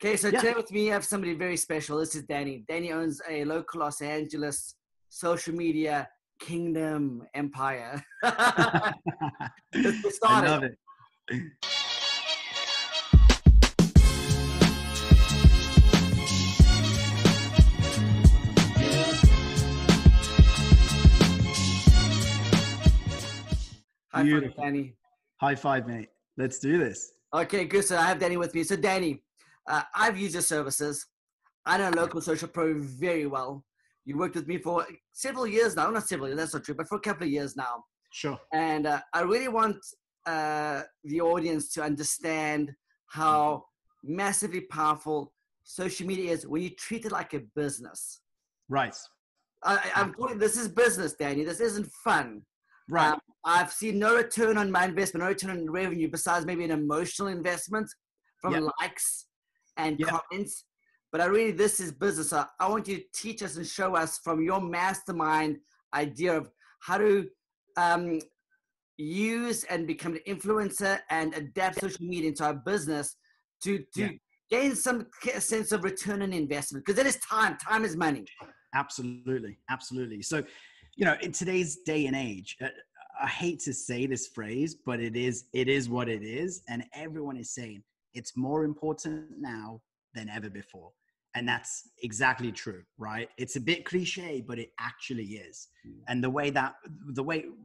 Okay, so Yeah. today with me, I have somebody very special. This is Danny. Danny owns a local Los Angeles social media kingdom empire. Let's get I started. love it. High five, Beautiful. Danny. High five, mate. Let's do this. Okay, good. So I have Danny with me. So Danny, I've used your services. I know local social pro very well. You worked with me for several years now. Not several years, that's not true, but for a couple of years now. Sure. And I really want the audience to understand how massively powerful social media is when you treat it like a business. Right. I'm talking, this is business, Danny. This isn't fun. Right. I've seen no return on my investment, no return on revenue besides maybe an emotional investment from likes and comments. But this is business. So I want you to teach us and show us from your mastermind idea of how to use and become an influencer and adapt social media into our business to gain some sense of return on investment. Because it is time. Time is money. Absolutely. Absolutely. So, you know, in today's day and age, I hate to say this phrase, but it is what it is. And everyone is saying it's more important now than ever before. And that's exactly true, right? It's a bit cliche, but it actually is. And the way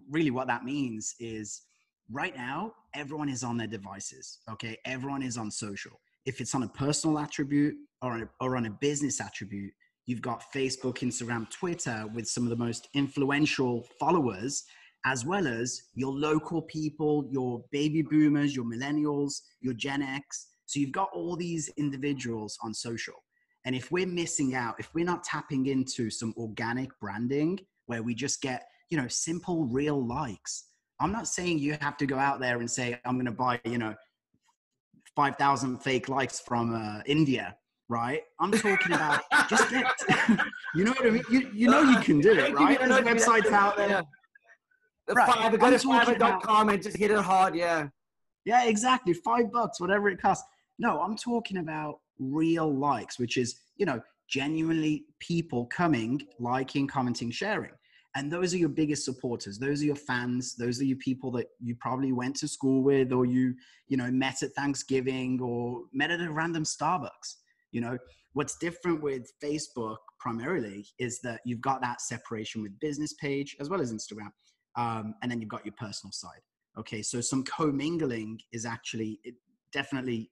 really what that means is right now, everyone is on their devices. Okay. Everyone is on social. If it's on a personal attribute or on a business attribute, you've got Facebook, Instagram, Twitter with some of the most influential followers, as well as your local people, your baby boomers, your millennials, your Gen X. So you've got all these individuals on social. And if we're missing out, if we're not tapping into some organic branding where we just get, you know, simple, real likes, I'm not saying you have to go out there and say, I'm going to buy, 5,000 fake likes from India, right? I'm talking about just get, you know what I mean? You know you can do it, right? There's websites out there. Yeah. Right. Go to Fiverr.com and just hit it hard, yeah. Yeah, exactly. $5, whatever it costs. No, I'm talking about real likes, which is, genuinely people coming, liking, commenting, sharing. And those are your biggest supporters. Those are your fans. Those are your people that you probably went to school with, or you met at Thanksgiving or met at a random Starbucks. What's different with Facebook primarily is that you've got that separation with business page as well as Instagram. And then you've got your personal side. Okay. So some co-mingling is actually definitely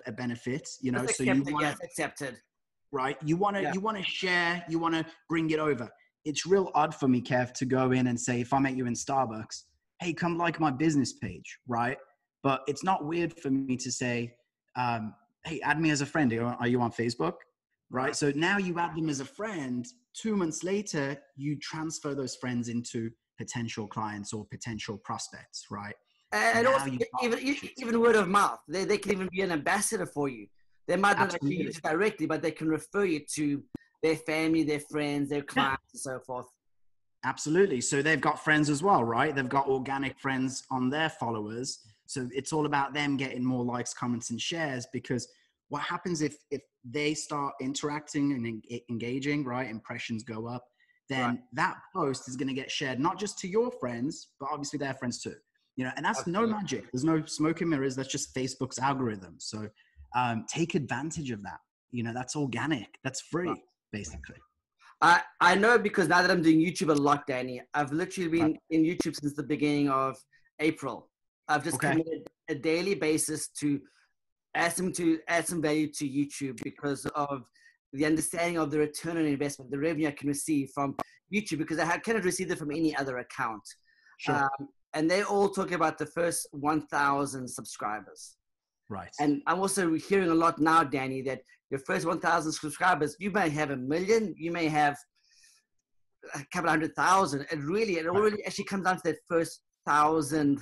a benefit, That's so accepted, you want accepted. Right. You want to share, you want to bring it over. It's real odd for me, Kev, to go in and say, if I met you in Starbucks, hey, come like my business page. Right. But it's not weird for me to say, hey, add me as a friend. Are you on Facebook? Right. So now you add them as a friend. 2 months later, you transfer those friends into potential clients or potential prospects. Right. And also, even word of mouth, they can even be an ambassador for you. They might not actually use it directly, but they can refer you to their family, their friends, their clients, and so forth. Absolutely. So they've got friends as well, right? They've got organic friends on their followers. So it's all about them getting more likes, comments, and shares, because what happens if they start interacting and engaging, right? Impressions go up, then that post is going to get shared, not just to your friends, but obviously their friends too. And that's no magic. There's no smoke and mirrors. That's just Facebook's algorithm. So take advantage of that. That's organic. That's free, basically. I know, because now that I'm doing YouTube a lot, Danny, I've literally been in YouTube since the beginning of April. I've just committed a daily basis to add some value to YouTube because of the understanding of the return on investment, the revenue I can receive from YouTube, because I cannot receive it from any other account. Sure. And they're all talking about the first 1,000 subscribers. Right. And I'm also hearing a lot now, Danny, that your first 1,000 subscribers, you may have 1 million, you may have a couple 100,000. It really actually comes down to that first 1,000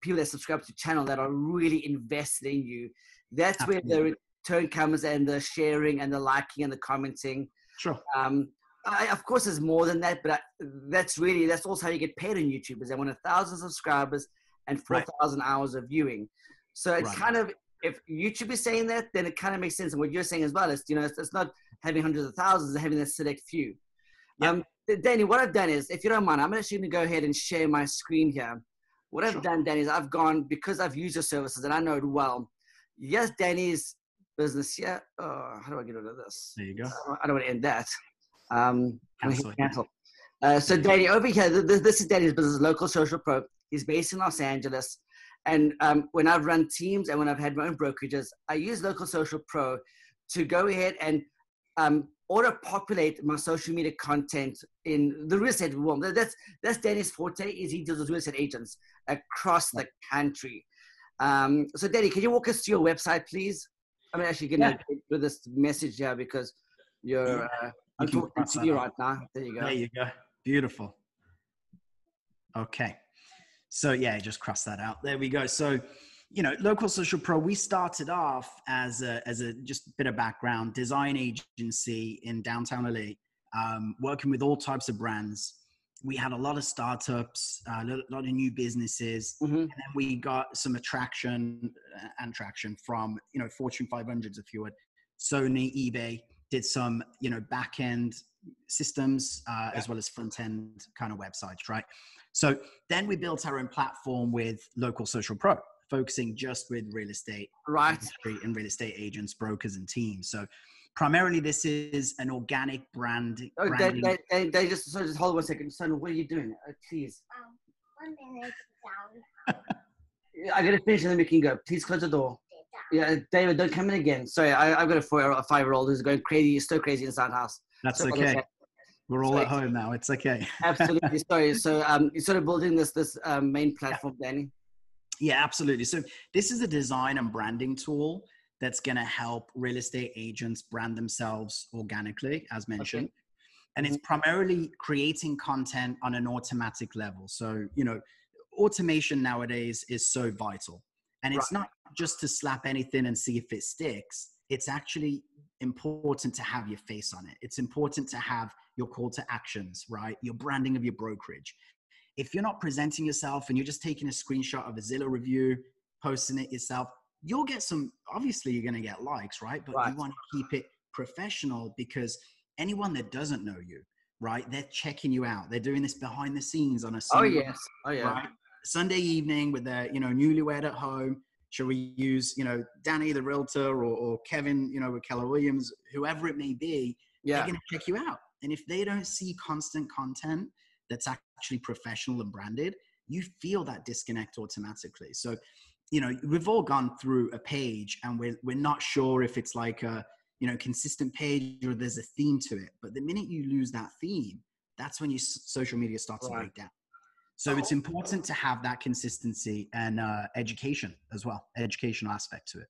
people that subscribe to the channel that are really invested in you. That's where the return comes, and the sharing and the liking and the commenting. Sure. Of course, there's more than that, but that's also how you get paid on YouTube, is they want 1,000 subscribers and 4,000 hours of viewing. So it if YouTube is saying that, then it kind of makes sense. And what you're saying as well is, it's not having hundreds of thousands, it's having a select few. Yeah. Danny, what I've done is, if you don't mind, I'm actually going to go ahead and share my screen here. What I've done, Danny, is I've gone, because I've used your services and I know it well. Yes, Danny's business here. Oh, how do I get rid of this? There you go. I don't want to end that. Cancel. So Danny, over here, this is Danny's business, Local Social Pro. He's based in Los Angeles. And when I've run teams and when I've had my own brokerages, I use Local Social Pro to go ahead and auto-populate my social media content in the real estate world. That's Danny's forte, is he deals with real estate agents across the country. So Danny, can you walk us through your website, please? I'm actually going to do this message here because you're I'm talking to you right now. There you go. There you go. Beautiful. Okay. So yeah, just cross that out. There we go. So, Local Social Pro, we started off as a just a bit of background, design agency in downtown LA, working with all types of brands. We had a lot of startups, a lot of new businesses, and then we got some traction from, Fortune 500s, if you would. Sony, eBay, did some, back end systems, as well as front end kind of websites, right? So then we built our own platform with Local Social Pro, focusing just with real estate industry and real estate agents, brokers, and teams. So primarily this is an organic branding. They just hold 1 second. Son, what are you doing? Please. 1 minute down. I got to finish and then we can go. Please close the door. Yeah, David, don't come in again. Sorry, I've got a 5-year-old who's going crazy. He's so crazy inside the house. That's okay. We're all at home now. It's okay. Absolutely. Sorry. So you're sort of building this main platform, Danny? Yeah, absolutely. So this is a design and branding tool that's going to help real estate agents brand themselves organically, as mentioned. Okay. And it's primarily creating content on an automatic level. So, automation nowadays is so vital. And it's not just to slap anything and see if it sticks. It's actually important to have your face on it. It's important to have your call to actions, right? Your branding of your brokerage. If you're not presenting yourself and you're just taking a screenshot of a Zillow review, posting it yourself, you'll get obviously you're going to get likes, right? But you want to keep it professional, because anyone that doesn't know you, right? They're checking you out. They're doing this behind the scenes on a Sunday, right? Sunday evening with their, newlywed at home. Shall we use, Danny, the realtor, or Kevin, with Keller Williams, whoever it may be, they're going to check you out. And if they don't see constant content that's actually professional and branded, you feel that disconnect automatically. So, we've all gone through a page and we're not sure if it's like a, consistent page or there's a theme to it. But the minute you lose that theme, that's when your social media starts to break down. So it's important to have that consistency and education as well, educational aspect to it.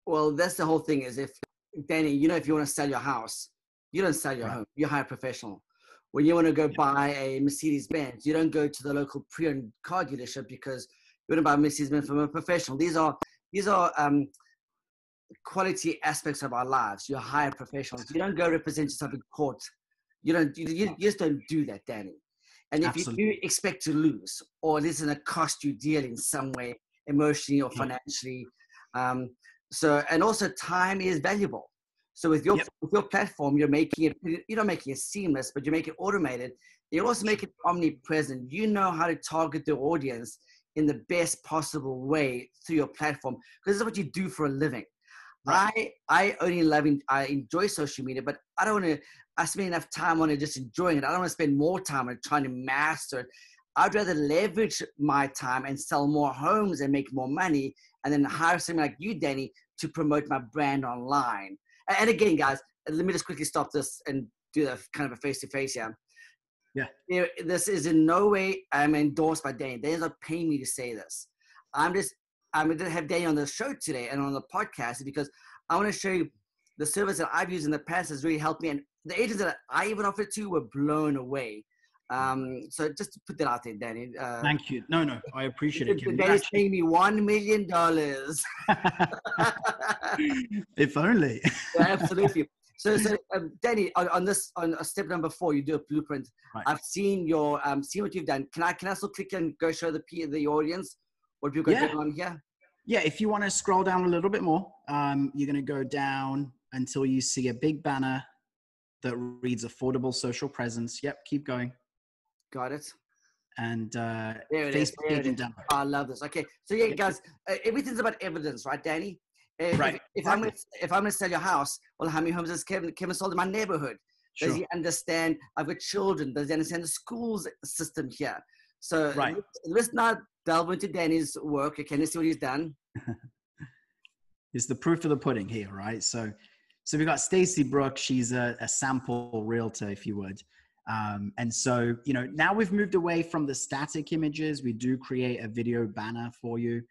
Well, that's the whole thing is, if, Danny, if you want to sell your house, you don't sell your home, you hire a professional. When you want to go buy a Mercedes-Benz, you don't go to the local pre-owned car dealership because you want to buy a Mercedes-Benz from a professional. These are quality aspects of our lives. You hire professionals. You don't go represent yourself in court. You just don't do that, Danny. And if you expect to lose, or this is going to cost you deal in some way, emotionally or financially, and also time is valuable. So with your platform, you're not making it seamless, but you make it automated. You also make it omnipresent. You know how to target the audience in the best possible way through your platform, because this is what you do for a living. Right. I enjoy social media, but I don't want to, I spend enough time on it just enjoying it. I don't want to spend more time on trying to master it. I'd rather leverage my time and sell more homes and make more money, and then hire someone like you, Danny, to promote my brand online. And again, guys, let me just quickly stop this and do a kind of a face-to-face here. Yeah. This is in no way I'm endorsed by Danny. Danny's not paying me to say this. I'm going to have Danny on the show today and on the podcast because I want to show you the service that I've used in the past has really helped me. And the agents that I even offered to were blown away. So just to put that out there, Danny. Thank you. No, I appreciate it. Danny's paying me $1 million. If only. Yeah, absolutely. So Danny, on step number 4, you do a blueprint. Right. I've seen seen what you've done. Can I still click and go show the audience what we've got going on here? Yeah, if you want to scroll down a little bit more, you're going to go down until you see a big banner that reads affordable social presence. Yep, keep going. Got it. And There it is. Facebook There it agent is. demo. I love this. Okay, so yeah, guys, everything's about evidence, right, Danny? Right. If I'm gonna sell your house, well, how many homes has Kevin sold in my neighborhood? Does Sure. he understand? I've got children. Does he understand the schools system here? So Right. let's not delve into Danny's work. Okay, let's see what he's done. It's the proof of the pudding here, right? So we got Stacey Brooks. She's a sample realtor, if you would. And so, you know, now we've moved away from the static images. We do create a video banner for you.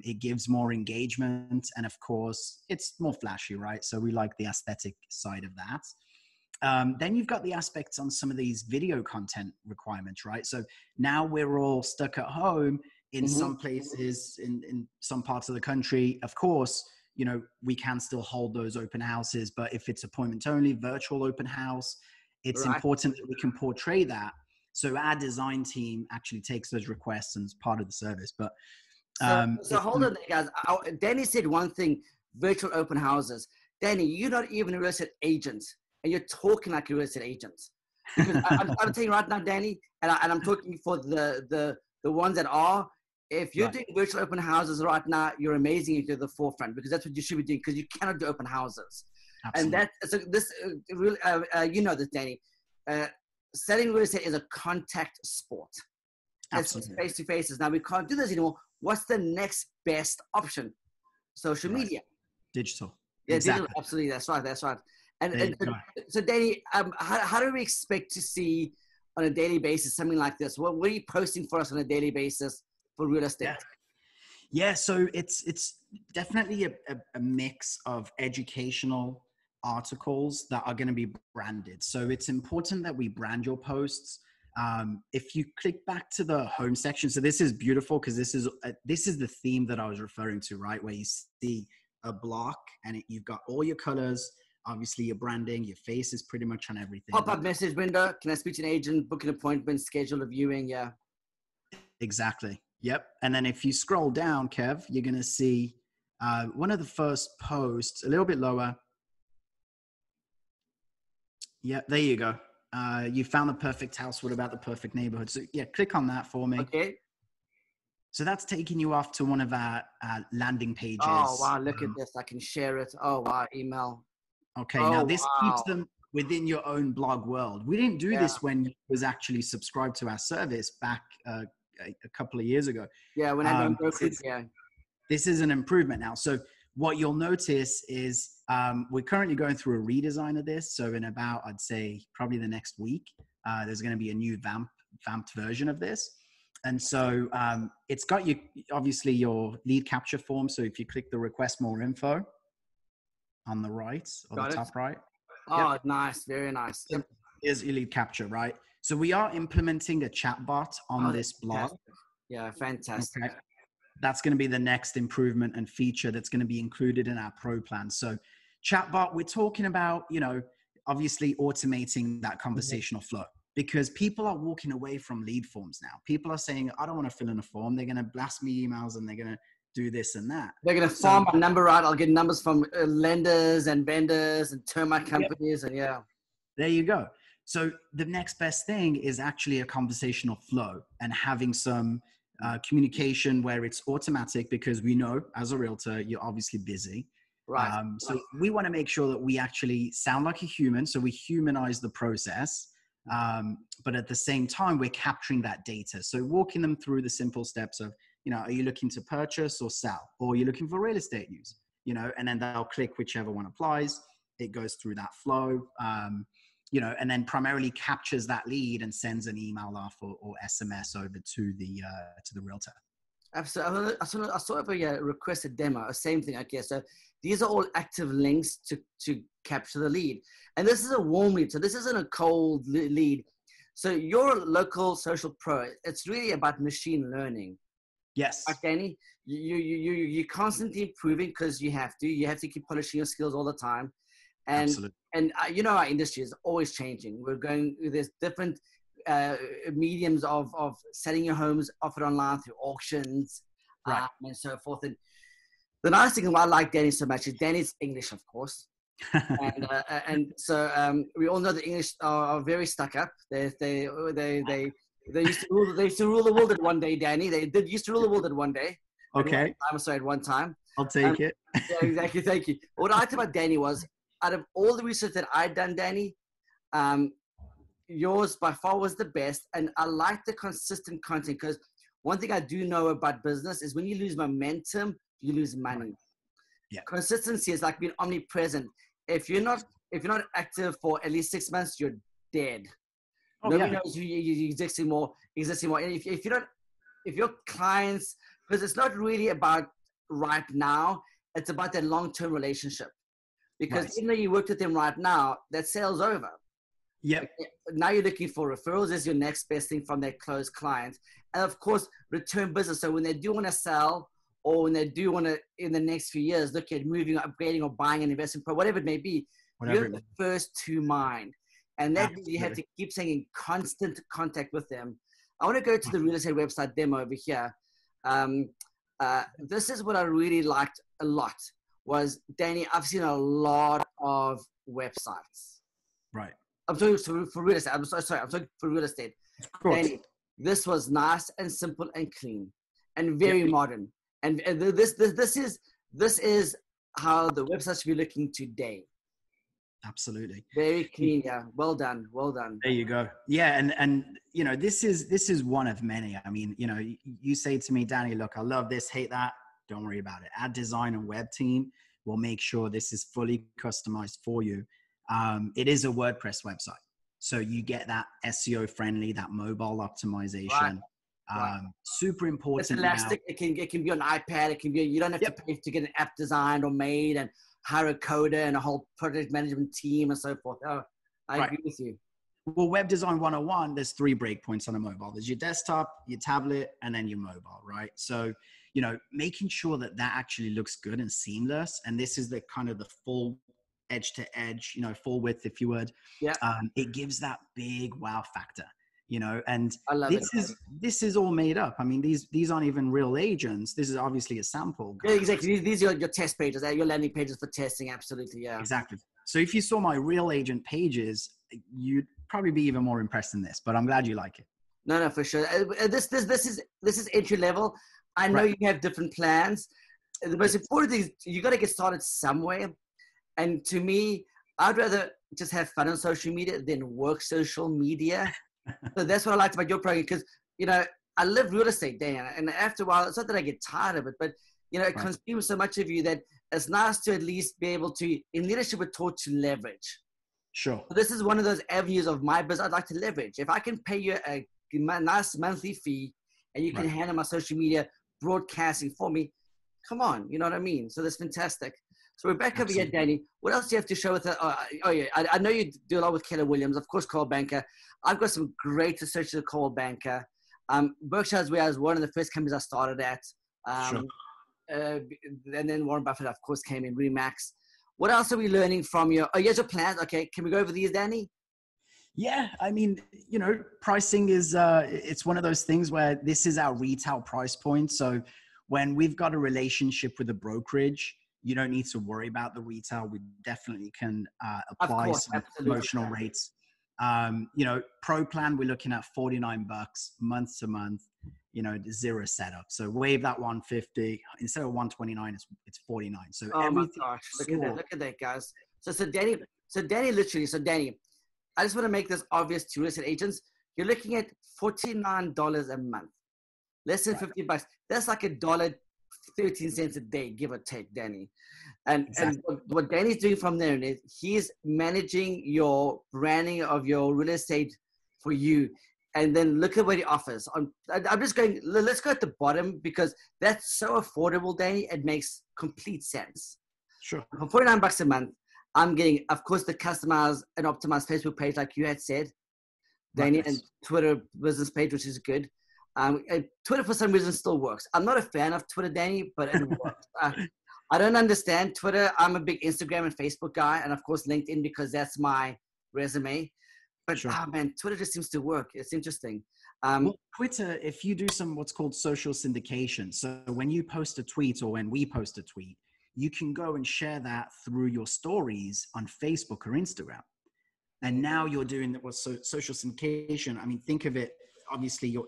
It gives more engagement. And of course, it's more flashy, right? So we like the aesthetic side of that. Then you've got the aspects on some of these video content requirements, right? So now we're all stuck at home in some places, in some parts of the country. Of course, you know, we can still hold those open houses, but if it's appointment only, virtual open house, it's important that we can portray that. So our design team actually takes those requests and it's part of the service. But so hold on there, guys. Danny said one thing, virtual open houses. Danny, you're not even a real estate agent, and you're talking like a real estate agent. Because I'm telling you right now, Danny, and I'm talking for the ones that are. If you're doing virtual open houses right now, you're amazing if you're the forefront, because that's what you should be doing, because you cannot do open houses. Absolutely. And you know this, Danny. Selling real estate is a contact sport. Absolutely. Face to faces. Now we can't do this anymore. What's the next best option? Social media. Digital. Yeah, exactly. digital. Absolutely. That's right. And so, Danny, how do we expect to see on a daily basis something like this? What are you posting for us on a daily basis for real estate? Yeah, so it's definitely a mix of educational articles that are going to be branded. So it's important that we brand your posts. If you click back to the home section, so this is beautiful because this is the theme that I was referring to, right? Where you see a block and you've got all your colors, obviously your branding, your face is pretty much on everything. Pop-up message window. Can I speak to an agent, book an appointment, schedule a viewing? Yeah. Exactly. Yep. And then if you scroll down, Kev, you're going to see one of the first posts, a little bit lower. Yeah, there you go. You found the perfect house. What about the perfect neighborhood? So yeah, click on that for me. Okay. So that's taking you off to one of our landing pages. Oh, wow. Look at this. I can share it. Oh, wow. Email. Okay. Now this keeps them within your own blog world. We didn't do this when you was actually subscribed to our service back a couple of years ago. Yeah. When I this is an improvement now. So what you'll notice is we're currently going through a redesign of this. So in about, I'd say probably the next week, there's going to be a new vamped version of this. And so it's got you, obviously your lead capture form. So if you click the request more info on the right or the top right. Oh, nice. Very nice. Yep. Here's your lead capture, right? So we are implementing a chatbot on this blog. Yeah, fantastic. Okay. That's going to be the next improvement and feature that's going to be included in our pro plan. So chatbot, we're talking about, you know, obviously automating that conversational flow, because people are walking away from lead forms now. People are saying, I don't want to fill in a form. They're going to blast me emails and they're going to do this and that. They're going to farm my number out. I'll get numbers from lenders and vendors and termite companies. And there you go. So the next best thing is actually a conversational flow and having some communication where it's automatic, because we know as a realtor, you're obviously busy. Right. So we want to make sure that we actually sound like a human. So we humanize the process. But at the same time, we're capturing that data. So walking them through the simple steps of, you know, are you looking to purchase or sell? Or are you looking for real estate use? You know, and then they'll click whichever one applies. It goes through that flow. You know, and then primarily captures that lead and sends an email off or SMS over to the realtor. Absolutely. I saw a requested demo, same thing, I guess. So these are all active links to capture the lead. And this is a warm lead. So this isn't a cold lead. So your local social pro, it's really about machine learning. Yes. Like Danny, you're constantly improving because you have to keep polishing your skills all the time. And, absolutely. And you know, our industry is always changing. There's different mediums of selling your homes offered online through auctions, right. And so forth. And The nice thing why I like Danny so much is Danny's English, of course. And so we all know the English are very stuck up. They used to rule the world at one day, Danny. They did used to rule the world at one day. Okay. At one time. I'll take it. Yeah, exactly. Thank you. What I liked about Danny was, out of all the research that I'd done, Danny, yours by far was the best. And I like the consistent content, because one thing I do know about business is when you lose momentum, you lose money. Yeah. Consistency is like being omnipresent. If you're not active for at least 6 months, you're dead. Nobody knows who you existing more. And if your clients, because it's not really about right now, it's about that long-term relationship. Because even though you work with them right now, that sale's over. Yeah. Now you're looking for referrals as your next best thing from their closed clients. And of course, return business. So when they do want to sell, or when they do want to, in the next few years, look at moving, upgrading, or buying an investment, whatever it may be, you're the first to mind. And that means you have to keep staying in constant contact with them. I want to go to the real estate website demo over here. This is what I really liked a lot. Was, Danny, I've seen a lot of websites. Right. I'm talking for real estate. I'm talking for real estate. Of course. Danny, this was nice and simple and clean and very modern. And this is how the website should be looking today. Absolutely. Very clean. Yeah. Well done. There you go. Yeah. And you know, this is one of many. I mean, you know, you say to me, Danny, look, I love this, hate that. Don't worry about it. Our design and web team will make sure this is fully customized for you. It is a WordPress website. So you get that SEO friendly, that mobile optimization. Right. Super important. It's elastic. It can be on iPad. It can be, you don't have to pay to get an app designed or made and hire a coder and a whole project management team and so forth. Oh, I agree with you. Well, Web Design 101, there's 3 breakpoints on a mobile. There's your desktop, your tablet, and then your mobile, right? So, you know, making sure that actually looks good and seamless. And this is the kind of the full edge to edge, you know, full width, if you would. Yeah. It gives that big wow factor. You know, and I love this is all made up. I mean, these aren't even real agents. This is obviously a sample. Yeah, exactly. These are your test pages. Your landing pages for testing. Absolutely, yeah. Exactly. So if you saw my real agent pages, you'd probably be even more impressed than this. But I'm glad you like it. No, for sure. This is entry level. I know you have different plans. The most important thing is you got to get started somewhere. And to me, I'd rather just have fun on social media than work social media. So that's what I liked about your program, because, you know, I live real estate, Dan, and after a while, it's not that I get tired of it, but, you know, it consumes so much of you that it's nice to at least be able to, in leadership, we're taught to leverage. Sure. So this is one of those avenues of my business I'd like to leverage. If I can pay you a nice monthly fee and you can handle my social media broadcasting for me, come on, you know what I mean? So that's fantastic. So we're back over here, Danny. What else do you have to show with it? I know you do a lot with Keller Williams, of course, Coldwell Banker. I've got some great research with Coldwell Banker. Berkshire where I was one of the first companies I started at. And then Warren Buffett, of course, came in, Remax. What else are we learning from you? Oh, here's your plans. Okay, can we go over these, Danny? Yeah, I mean, you know, pricing is, it's one of those things where this is our retail price point. So when we've got a relationship with a brokerage, you don't need to worry about the retail. We definitely can apply some promotional rates. You know, Pro Plan, we're looking at $49 month to month, you know, 0 setup. So waive that 150 instead of 129, it's 49. So oh my gosh, look at that, guys. So Danny, I just want to make this obvious to real estate agents. You're looking at $49 a month, less than $50. That's like $1.13 a day, give or take, Danny. And what Danny's doing from there is he's managing your branding of your real estate for you. And then look at what he offers. I'm just going, let's go at the bottom because that's so affordable, Danny. It makes complete sense. Sure. For $49 a month, I'm getting, of course, the customized and optimized Facebook page, like you had said, Danny, and Twitter business page, which is good. Twitter, for some reason, still works. I'm not a fan of Twitter, Danny, but it works. I don't understand Twitter. I'm a big Instagram and Facebook guy, and of course LinkedIn because that's my resume. But man, Twitter just seems to work. It's interesting. Well, Twitter, if you do some what's called social syndication, so when you post a tweet or when we post a tweet, you can go and share that through your stories on Facebook or Instagram. And now you're doing what's social syndication. I mean, think of it, obviously you're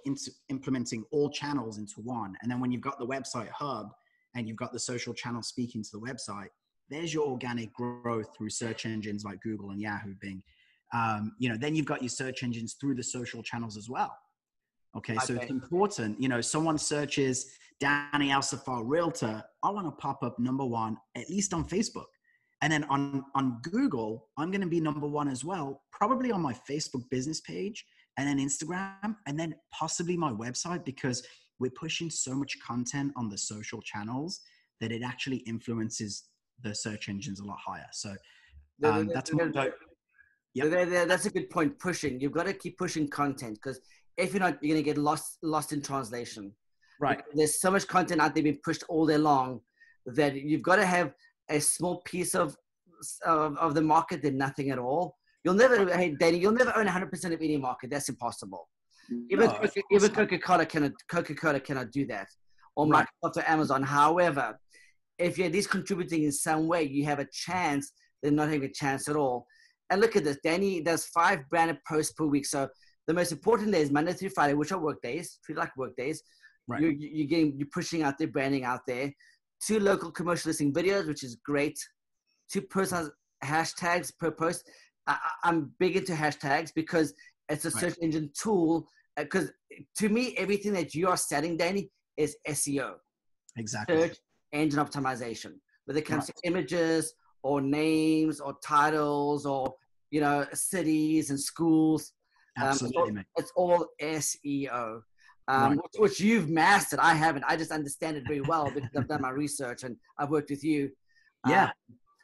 implementing all channels into one. And then when you've got the website hub and you've got the social channel speaking to the website, there's your organic growth through search engines like Google and Yahoo, Bing. Then you've got your search engines through the social channels as well. Okay, so it's important, someone searches Danny Alsaffar Realtor, I want to pop up number one, at least on Facebook. And then on Google, I'm going to be number one as well, probably on my Facebook business page and then Instagram and then possibly my website, because we're pushing so much content on the social channels that it actually influences the search engines a lot higher. So that's a good point. Pushing, you've got to keep pushing content, because if you're not, you're going to get lost in translation. Right. Because there's so much content out there being pushed all day long that you've got to have a small piece of the market than nothing at all. You'll never, hey, Danny, you'll never own 100% of any market. That's impossible. Even Coca-Cola cannot do that, or Microsoft or Amazon. However, if you're at least contributing in some way, you have a chance than not having a chance at all. And look at this. Danny does 5 branded posts per week. So the most important day is Monday through Friday, which are work days, treat like work days. Right. You're pushing out there, branding out there. 2 local commercial listing videos, which is great. 2 personalized hashtags per post. I'm big into hashtags because it's a search engine tool. Because to me, everything that you are selling, Danny, is SEO. Exactly. Search engine optimization. Whether it comes to images or names or titles or, cities and schools. Absolutely. It's all SEO. Which you've mastered. I haven't. I just understand it very well because I've done my research and I've worked with you.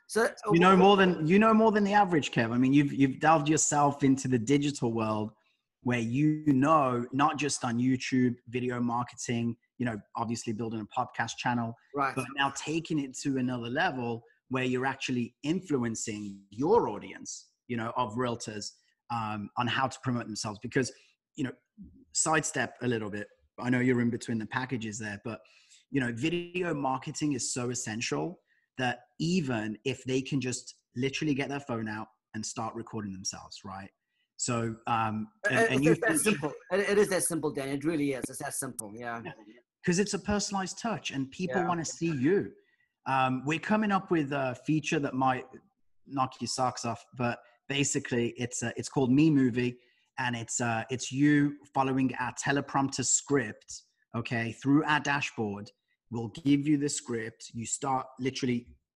So you know more than the average, Kev. I mean, you've delved yourself into the digital world where not just on YouTube video marketing, obviously building a podcast channel, but now taking it to another level where you're actually influencing your audience, of realtors on how to promote themselves. Because sidestep a little bit, I know you're in between the packages there, but video marketing is so essential that even if they can just literally get their phone out and start recording themselves, right? So it's that simple. It is that simple, Dan. It really is. It's that simple. Yeah. Because it's a personalized touch and people want to see you. We're coming up with a feature that might knock your socks off, but basically it's called Me Movie. And it's you following our teleprompter script, okay, through our dashboard. We'll give you the script. You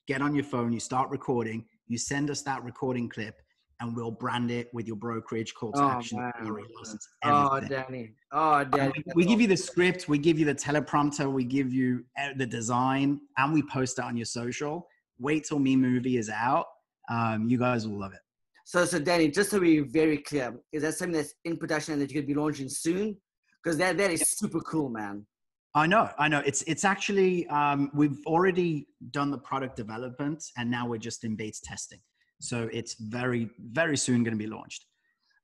get on your phone, you start recording, you send us that recording clip, and we'll brand it with your brokerage, call to action, license, everything. Danny. We give you the script, we give you the teleprompter, we give you the design, and we post it on your social. Wait till Me Movie is out. You guys will love it. So Danny, just to be very clear, is that something that's in production and that you're going to be launching soon? Because that is super cool, man. I know. It's actually, we've already done the product development and now we're just in beta testing. So it's very, very soon going to be launched.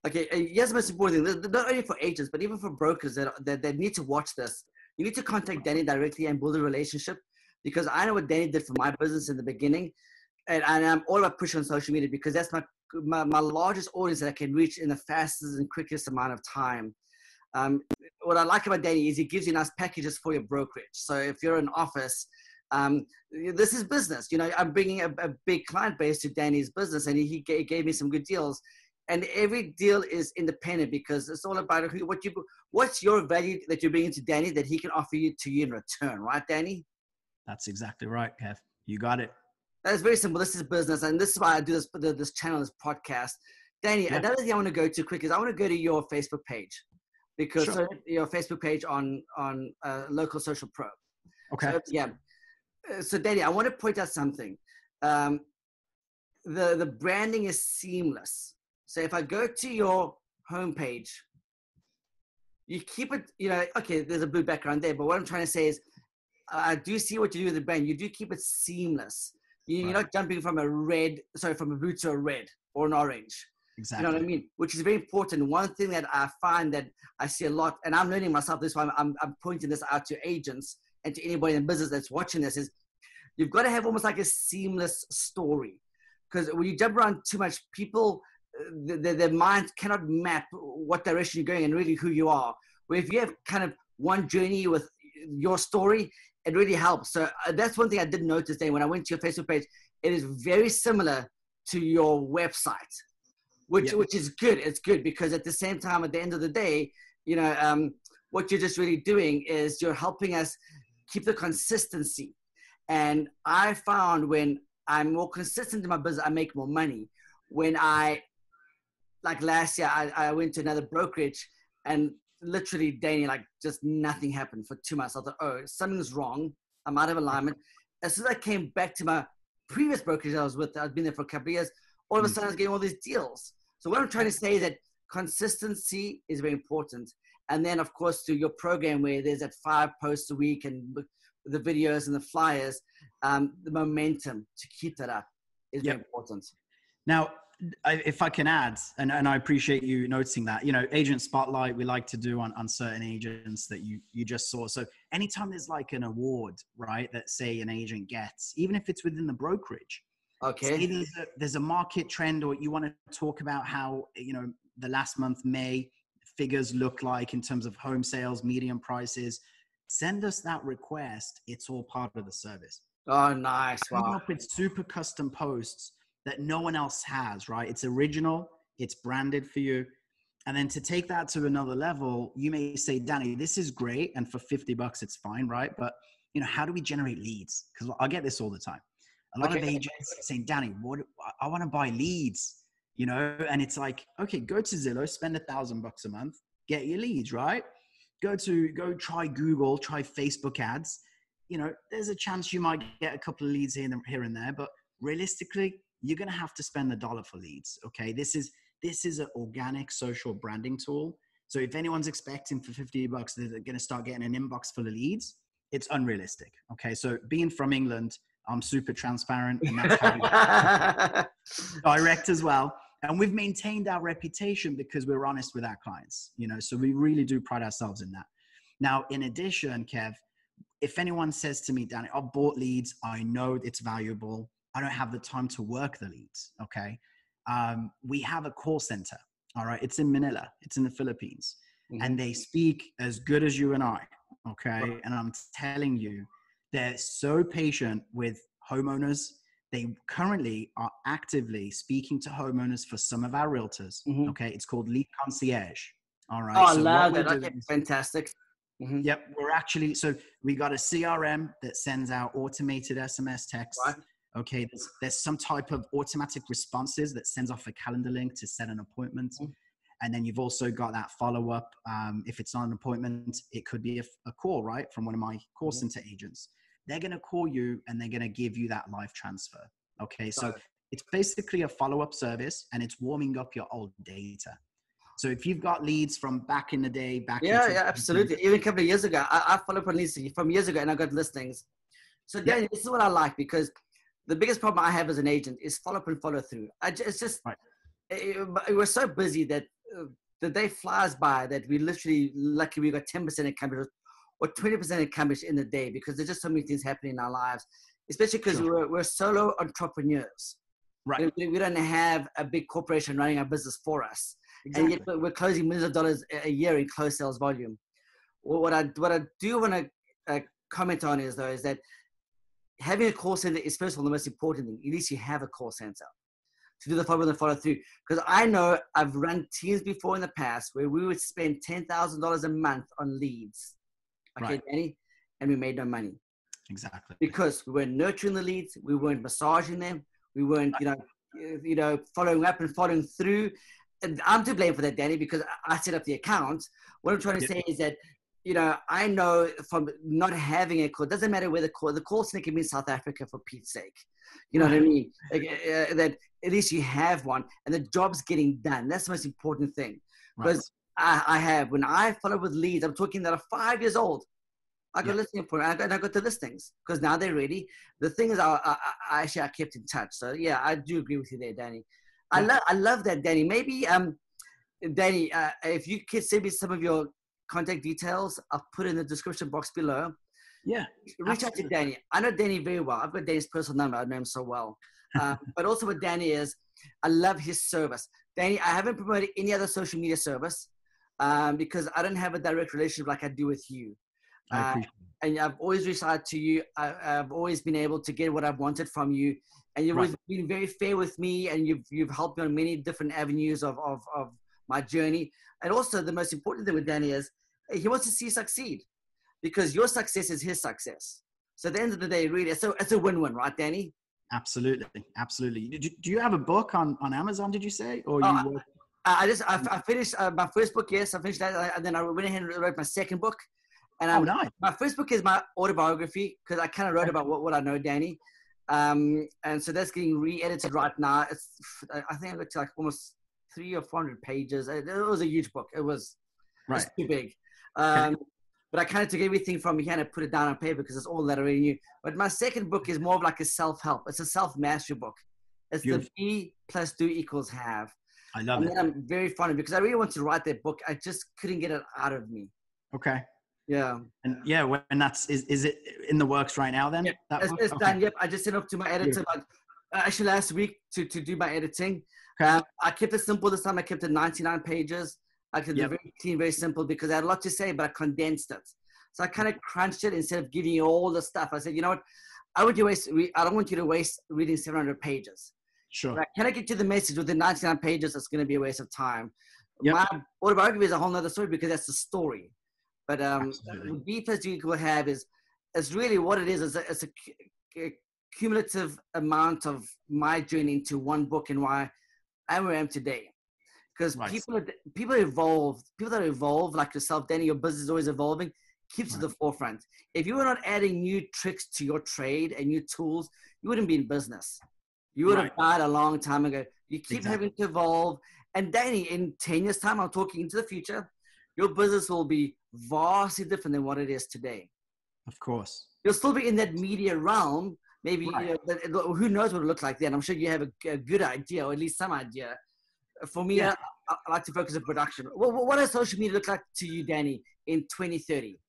Okay. Yes, most important thing, not only for agents, but even for brokers that need to watch this. You need to contact Danny directly and build a relationship, because I know what Danny did for my business in the beginning. And I'm all about pushing on social media because that's my largest audience that I can reach in the fastest and quickest amount of time. What I like about Danny is he gives you nice packages for your brokerage. So if you're in office, this is business. I'm bringing a big client base to Danny's business, and he gave me some good deals. And every deal is independent because it's all about what's your value that you're bringing to Danny that he can offer you in return, right, Danny? That's exactly right, Kev. You got it. That's very simple. This is business, and this is why I do this channel, this podcast. Danny, another thing I want to go to quick is I want to go to your Facebook page, because your Facebook page on Local Social Pro. Okay. So Danny, I want to point out something. The branding is seamless. So if I go to your homepage, you keep it. Okay, there's a blue background there, but what I'm trying to say is, I do see what you do with the brand. You do keep it seamless. You're not jumping from a blue to a red or an orange. Exactly. You know what I mean? Which is very important. One thing that I find that I see a lot, and I'm learning myself this one, I'm pointing this out to agents and to anybody in business that's watching this, is you've got to have almost like a seamless story. Because when you jump around too much, people, their minds cannot map what direction you're going and really who you are. Where if you have kind of one journey with your story, it really helps. So that's one thing I did notice then when I went to your Facebook page. It is very similar to your website, which is good. It's good because at the same time, at the end of the day, what you're just really doing is you're helping us keep the consistency. And I found when I'm more consistent in my business, I make more money. When like last year, I went to another brokerage and literally, Danny, like just nothing happened for 2 months. I thought, oh, something's wrong. I'm out of alignment. As soon as I came back to my previous brokerage I was with, I'd been there for a couple of years, all of a sudden I was getting all these deals. So what I'm trying to say is that consistency is very important. And then, of course, through your program where there's at 5 posts a week and the videos and the flyers, the momentum to keep that up is very important. Now, if I can add, and I appreciate you noticing that, agent spotlight, we like to do on certain agents that you just saw. So anytime there's like an award, right, that say an agent gets, even if it's within the brokerage, okay, say there's a market trend, or you want to talk about how, the last month, May, figures look like in terms of home sales, median prices, send us that request. It's all part of the service. Oh, nice. Wow. Coming up with super custom posts that no one else has, right? It's original, it's branded for you. And then to take that to another level, you may say, Danny, this is great. And for $50, it's fine, right? But how do we generate leads? Because I get this all the time. A lot of agents saying, Danny, I want to buy leads, and it's like, okay, go to Zillow, spend $1,000 a month, get your leads, right? Go try Google, try Facebook ads. There's a chance you might get a couple of leads here and there, but realistically, you're going to have to spend $1 for leads. Okay. This is an organic social branding tool. So if anyone's expecting for $50, they're going to start getting an inbox full of leads. It's unrealistic. Okay. So being from England, I'm super transparent, and that's how direct as well. And we've maintained our reputation because we're honest with our clients, so we really do pride ourselves in that. Now, in addition, Kev, if anyone says to me, Danny, I've bought leads, I know it's valuable, I don't have the time to work the leads. Okay. We have a call center. All right. It's in Manila. It's in the Philippines. Mm-hmm. And they speak as good as you and I. Okay. Right. And I'm telling you, they're so patient with homeowners. They currently are actively speaking to homeowners for some of our realtors. Mm-hmm. Okay. It's called Lead Concierge. All right. Oh, I love that. Okay, fantastic. Mm-hmm. Yep. So we got a CRM that sends out automated SMS texts. Right. Okay. There's some type of automatic responses that sends off a calendar link to set an appointment. Mm-hmm. And then you've also got that follow-up. If it's not an appointment, it could be a call, right, from one of my call center agents. They're going to call you and they're going to give you that live transfer. Okay. So it's basically a follow-up service, and it's warming up your old data. So if you've got leads from back in the day, absolutely. Even a couple of years ago, I followed up on leads from years ago, and I got listings. So Danny, this is what I like, because the biggest problem I have as an agent is follow up and follow through. It's just, right. We're so busy that the day flies by that we literally, lucky we got 10% in coverage or 20% in coverage in the day, because there's just so many things happening in our lives, especially because we're solo entrepreneurs. Right. We don't have a big corporation running our business for us. Exactly. And yet we're closing millions of dollars a year in closed sales volume. What I do want to comment on is that having a call center is, first of all, the most important thing. At least you have a call center to do the follow through. Because I know I've run teams before in the past where we would spend $10,000 a month on leads. Okay, right. Danny? And we made no money. Exactly. Because we weren't nurturing the leads, we weren't massaging them, we weren't, following up and following through. And I'm to blame for that, Danny, because I set up the account. What I'm trying to say is that, I know from not having a call, doesn't matter where the call center can be in South Africa, for Pete's sake. You know what I mean? That at least you have one and the job's getting done. That's the most important thing. Because I have, when I follow with leads, I'm talking that are 5 years old. I got listing appointment, and I got the listings because now they're ready. The thing is, I kept in touch. So yeah, I do agree with you there, Danny. I love that, Danny. Maybe, Danny, if you could send me some of your contact details, I'll put in the description box below. Yeah. Reach out to Danny. I know Danny very well. I've got Danny's personal number. I know him so well. But also what Danny is, I love his service. Danny, I haven't promoted any other social media service because I don't have a direct relationship like I do with you. I appreciate it. And I've always reached out to you. I've always been able to get what I've wanted from you. And you've always been very fair with me, and you've helped me on many different avenues of my journey. And also the most important thing with Danny is he wants to see you succeed, because your success is his success. So at the end of the day, really, it's a win-win, right, Danny? Absolutely. Absolutely. Do you have a book on Amazon, did you say? Or I finished my first book. Yes, I finished that. And then I went ahead and wrote my second book. And nice. My first book is my autobiography, because I kind of wrote about what I know, Danny. And so that's getting re-edited right now. I think I got to like almost 300 or 400 pages. It was a huge book. It was too big. But I kind of took everything from here and put it down on paper because it's all that I already knew. But my second book is more of like a self-help. It's a self-mastery book. It's Beautiful. The Be plus Do equals have. I love it. I'm very fond of it because I really want to write that book. I just couldn't get it out of me. Okay. Yeah. And yeah, when is it in the works right now then? Yeah, it's done. Yep. I just sent it off to my editor actually last week to do my editing. Okay. I kept it simple this time. I kept it 99 pages. I kept it very clean, very simple, because I had a lot to say, but I condensed it. So I kind of crunched it instead of giving you all the stuff. I said, you know what? I don't want you to waste reading 700 pages. Sure. Right? Can I get you the message within 99 pages? It's going to be a waste of time. Yep. My autobiography is a whole nother story because that's the story. But B plus D equal have is really what it is. It's a cumulative amount of my journey into one book and why I'm where I am today. Because people evolve. People that evolve, like yourself, Danny, your business is always evolving, keeps to the forefront. If you were not adding new tricks to your trade and new tools, you wouldn't be in business. You would have died a long time ago. You keep having to evolve. And Danny, in 10 years' time, I'm talking into the future, your business will be vastly different than what it is today. Of course. You'll still be in that media realm. Maybe, who knows what it looks like then. I'm sure you have a good idea, or at least some idea. For me, I like to focus on production. What does social media look like to you, Danny, in 2030?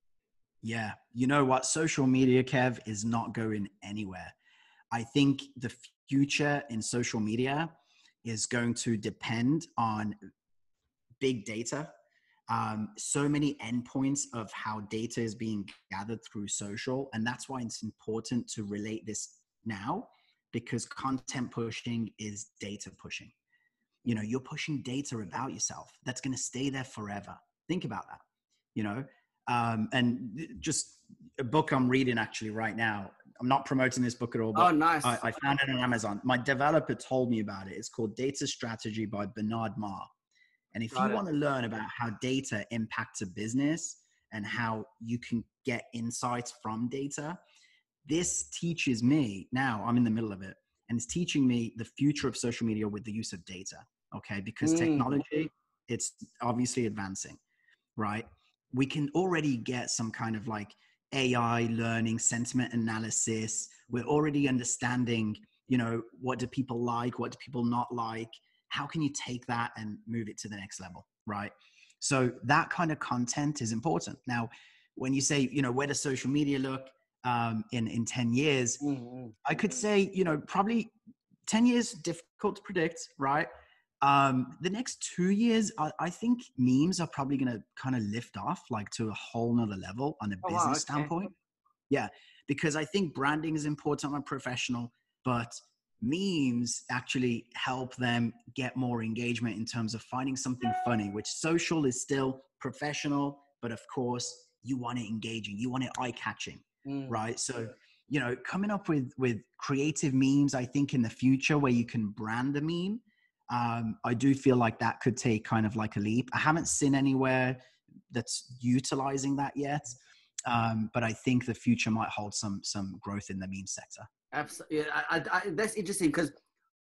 Yeah. You know what? Social media, Kev, is not going anywhere. I think the future in social media is going to depend on big data. So many endpoints of how data is being gathered through social. And that's why it's important to relate this now, because content pushing is data pushing. You know, you're pushing data about yourself. That's going to stay there forever. Think about that, you know, and just a book I'm reading actually right now. I'm not promoting this book at all, but nice. I found it on Amazon. My developer told me about it. It's called Data Strategy by Bernard Marr. And if you want to learn about how data impacts a business and how you can get insights from data, this teaches me, now I'm in the middle of it, and it's teaching me the future of social media with the use of data. Okay. Because technology, it's obviously advancing, right? We can already get some kind of like AI learning, sentiment analysis. We're already understanding, you know, what do people like? What do people not like? How can you take that and move it to the next level, right? So that kind of content is important. Now, when you say, you know, where does social media look in 10 years? I could say, you know, probably 10 years, difficult to predict, right? The next 2 years, I think memes are probably going to kind of lift off like to a whole nother level on a business standpoint. Yeah, because I think branding is important on a professional, but memes actually help them get more engagement in terms of finding something funny, which social is still professional, but of course you want it engaging, you want it eye-catching, right? So, you know, coming up with creative memes, I think in the future where you can brand a meme, I do feel like that could take kind of like a leap. I haven't seen anywhere that's utilizing that yet, but I think the future might hold some growth in the meme sector. Absolutely. That's interesting because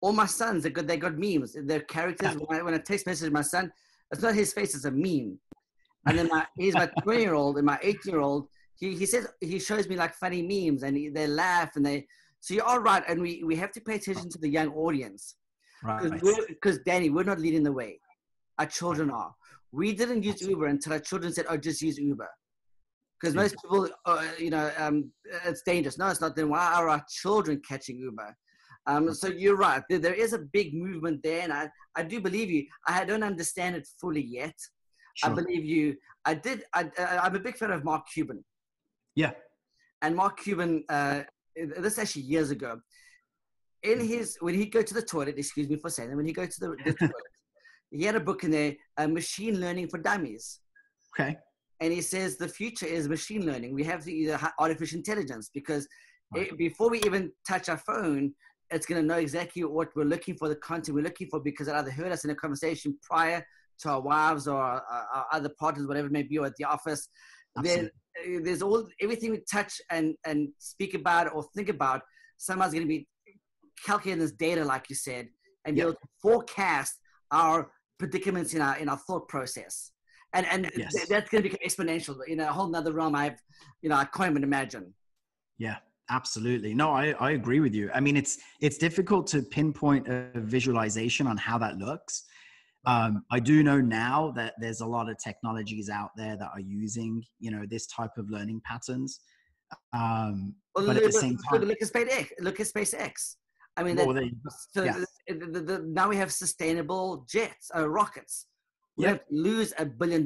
all my sons, they got memes. Their characters, when I text message my son, it's not his face, it's a meme. And then he's my 20-year-old and my 8-year-old. He says, he shows me like funny memes and they laugh and so you're all right. And we have to pay attention to the young audience. Right. Because Danny, we're not leading the way. Our children are. We didn't use Uber until our children said, "Oh, just use Uber." Because most people, it's dangerous. No, it's not. Then why are our children catching Uber? So you're right. There is a big movement there, and I do believe you. I don't understand it fully yet. Sure. I believe you. I'm a big fan of Mark Cuban. Yeah. And Mark Cuban, this actually years ago, when he'd go to the toilet, excuse me for saying that, when he go to the toilet, he had a book in there, Machine Learning for Dummies. Okay. And he says the future is machine learning. We have artificial intelligence because before we even touch our phone, it's going to know exactly what we're looking for, the content we're looking for, because it either heard us in a conversation prior to our wives or our other partners, whatever it may be, or at the office. Then there's everything we touch and speak about or think about, someone's going to be calculating this data, like you said, and be able to forecast our predicaments in our thought process. And that's going to become exponential in a whole nother realm. I can't even imagine. Yeah, absolutely. No, I agree with you. I mean, it's difficult to pinpoint a visualization on how that looks. I do know now that there's a lot of technologies out there that are using, this type of learning patterns. But at the same time, look at SpaceX. I mean, now we have sustainable jets, rockets. We don't lose $1 billion.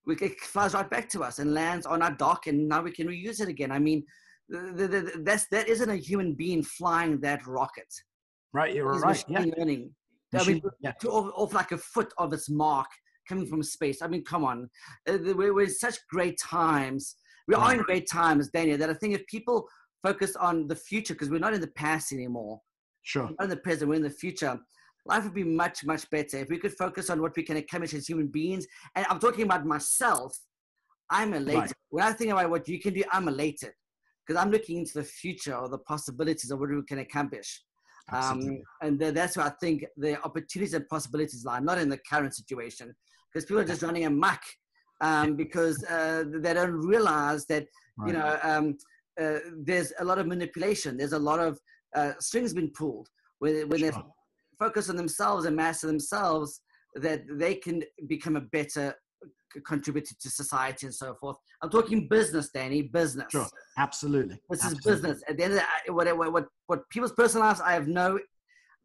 It flies right back to us and lands on our dock, and now we can reuse it again. I mean, that isn't a human being flying that rocket. Right, you're right. Machine learning. Off like a foot of its mark coming from space. I mean, come on. We're in such great times. We are in great times, Daniel, that I think if people focus on the future, because we're not in the past anymore. Sure. We're not in the present, we're in the future. Life would be much, much better if we could focus on what we can accomplish as human beings. And I'm talking about myself. I'm elated. Right. When I think about what you can do, I'm elated because I'm looking into the future or the possibilities of what we can accomplish. And that's where I think the opportunities and possibilities lie, not in the current situation, because people are just running amok because they don't realize that, there's a lot of manipulation. There's a lot of strings being pulled when they focus on themselves and master themselves, that they can become a better contributor to society and so forth. I'm talking business, Danny, business. Sure, absolutely. This is business. At the end of the day, what people's personal lives, I have no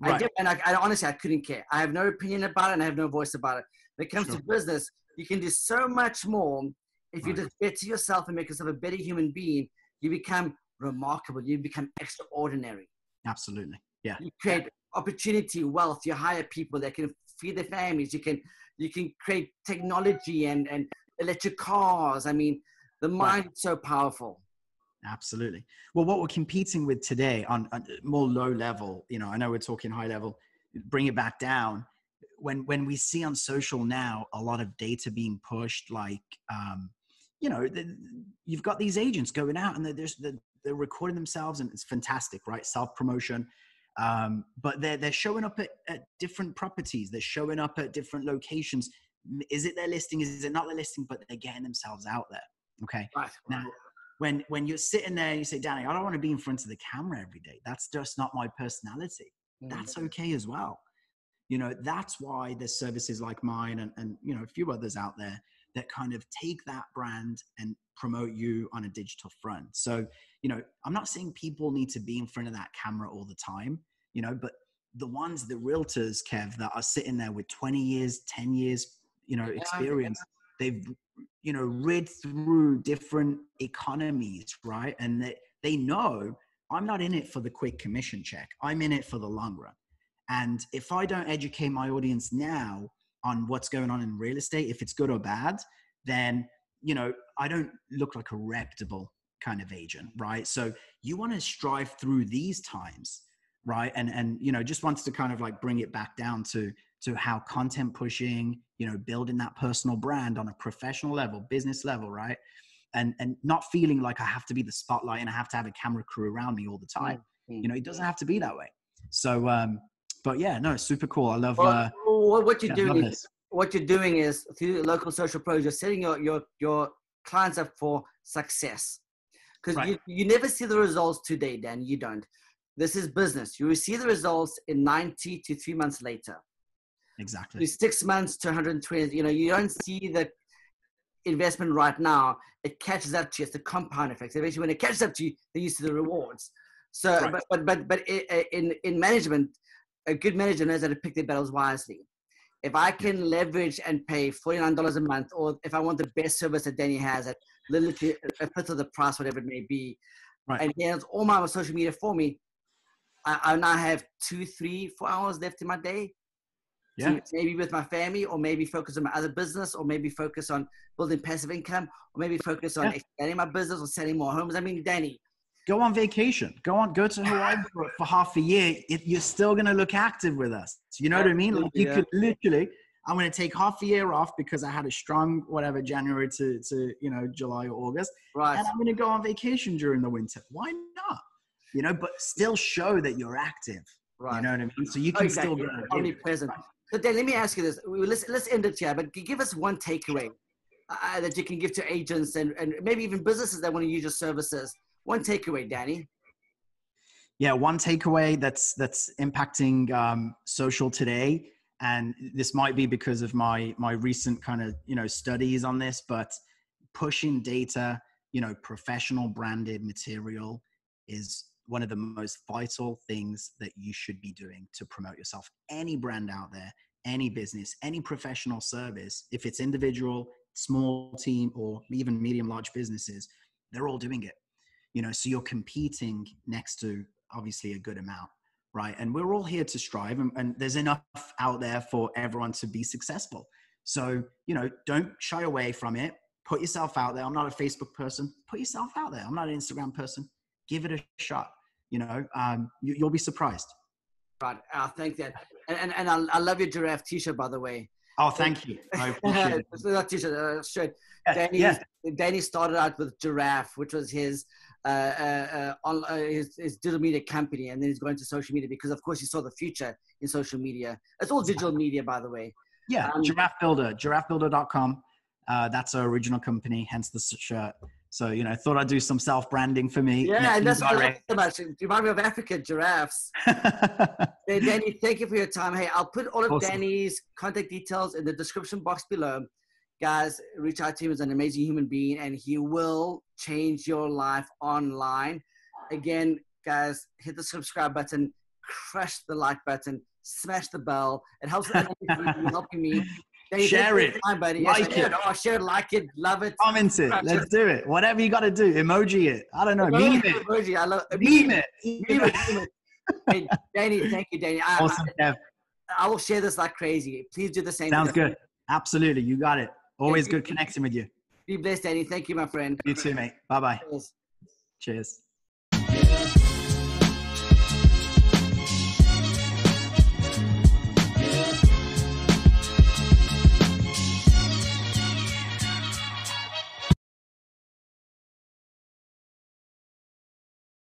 idea, and I honestly, I couldn't care. I have no opinion about it, and I have no voice about it. When it comes to business, you can do so much more if you just better yourself and make yourself a better human being. You become remarkable. You become extraordinary. Absolutely. Yeah. You create opportunity, wealth. You hire people that can feed their families. You can create technology and electric cars. I mean, the mind is so powerful. Absolutely. Well, what we're competing with today on more low level, I know we're talking high level, bring it back down. When we see on social now a lot of data being pushed, like, you've got these agents going out and they're recording themselves, and it's fantastic, right? Self-promotion. But they're showing up at different properties. They're showing up at different locations. Is it their listing? Is it not their listing? But they're getting themselves out there. Okay. Right. Now, when you're sitting there and you say, Danny, I don't want to be in front of the camera every day. That's just not my personality. That's okay as well. That's why there's services like mine and a few others out there that kind of take that brand and promote you on a digital front. So, I'm not saying people need to be in front of that camera all the time, but the realtors, Kev, that are sitting there with 20 years, 10 years, experience, they've, read through different economies, right? And they know I'm not in it for the quick commission check. I'm in it for the long run. And if I don't educate my audience now on what's going on in real estate, if it's good or bad, then, I don't look like a reputable kind of agent, right? So you want to strive through these times, right? And just wanted to kind of like bring it back down to how content pushing, building that personal brand on a professional level, business level, right? And not feeling like I have to be the spotlight and I have to have a camera crew around me all the time. It doesn't have to be that way. So, but yeah, no, it's super cool. I love what you're doing. What you're doing is through local social pros, you're setting your clients up for success. Because you never see the results today, Dan. You don't. This is business. You will see the results in 90 to 3 months later. Exactly. 6 months to 120. You don't see the investment right now. It catches up to you. It's the compound effect. Eventually, when it catches up to you, then you see the rewards. So, right. but in management, a good manager knows how to pick their battles wisely. If I can leverage and pay $49 a month, or if I want the best service that Danny has at literally a fifth of the price, whatever it may be, right. And he has all my social media for me, I now have 2, 3, 4 hours left in my day. Yeah. Maybe with my family, or maybe focus on my other business, or maybe focus on building passive income, or maybe focus on expanding my business or selling more homes. I mean, Danny, go on vacation. Go to Hawaii for half a year. You're still going to look active with us. You know what I mean? Like you could literally, I'm going to take half a year off because I had a strong, whatever, January to July or August. Right. And I'm going to go on vacation during the winter. Why not? But still show that you're active. Right. You know what I mean? So you can still go omnipresent. Right. So then let me ask you this. Let's end it here, but give us one takeaway that you can give to agents and maybe even businesses that want to use your services. One takeaway, Danny. Yeah, one takeaway that's impacting social today, and this might be because of my recent kind of studies on this, but pushing data, professional branded material is one of the most vital things that you should be doing to promote yourself. Any brand out there, any business, any professional service, if it's individual, small team, or even medium, large businesses, they're all doing it. So you're competing next to obviously a good amount, right? And we're all here to strive, and there's enough out there for everyone to be successful. So, don't shy away from it. Put yourself out there. I'm not a Facebook person. Put yourself out there. I'm not an Instagram person. Give it a shot. You'll be surprised. Right. I think that, and I love your giraffe t-shirt, by the way. Oh, thank you. I appreciate it. Not t-shirt, shirt. Yeah. Danny started out with Giraffe, which was his digital media company, and then he's going to social media because, of course, he saw the future in social media. It's all digital media, by the way. Yeah, Giraffe Builder, giraffebuilder.com. That's our original company, hence the shirt. So, thought I'd do some self-branding for me. Yeah, and that's what I like so much. You remind me of Africa giraffes. Hey, Danny, thank you for your time. Hey, I'll put all of Danny's contact details in the description box below. Guys, reach out to him. He's an amazing human being, and he will change your life online. Again, guys, hit the subscribe button, crush the like button, smash the bell. It helps helping me. Share it. Time, buddy. Like it. Oh, share it, like it, love it. Comment it. Let's do it. Whatever you got to do. Emoji it. I don't know. Meme it. Emoji. I love meme it. Meme it. Hey, Danny, thank you, Danny. Awesome, Kev. I will share this like crazy. Please do the same. Sounds good. Absolutely. You got it. Always good connecting with you. Be blessed, Danny. Thank you, my friend. You too, mate. Bye-bye. Cheers.